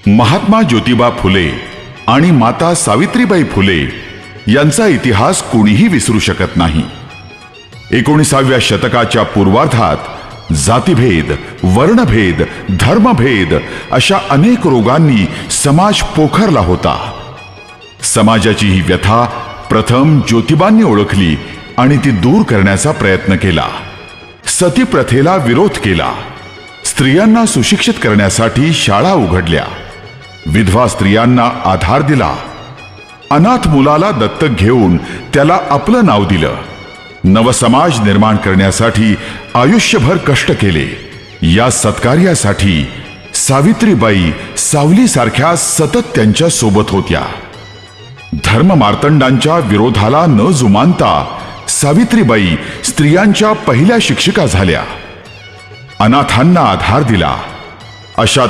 महात्मा ज्योतिबा फुले आणि माता सावित्रीबाई फुले यांचा इतिहास कोणीही विसरू शकत नाही. 19व्या शतकाच्या पूर्वार्धात जातीभेद, वर्णभेद, धर्मभेद अशा अनेक रोगांनी समाज पोखरला होता. समाजाची ही व्यथा प्रथम ज्योतिबांनी ओळखली आणि ती दूर करण्याचा प्रयत्न केला. सती प्रथेला विरोध केला. स्त्रियांना सुशिक्षित करण्यासाठी शाळा उघडल्या. विधवा स्त्रियांना आधार दिला. अनाथ मुलाला दत्तक घेऊन त्याला आपलं नाव दिलं. नवसमाज निर्माण करण्यासाठी आयुष्यभर कष्ट केले. या सत्कार्यासाठी सावित्रीबाई सावलीसारख्या सतत त्यांच्या सोबत होत्या. धर्ममार्तंडांच्या विरोधाला न जुमानता सावित्रीबाई स्त्रियांच्या पहिल्या शिक्षिका झाल्या. अनाथांना आधार दिला. अशा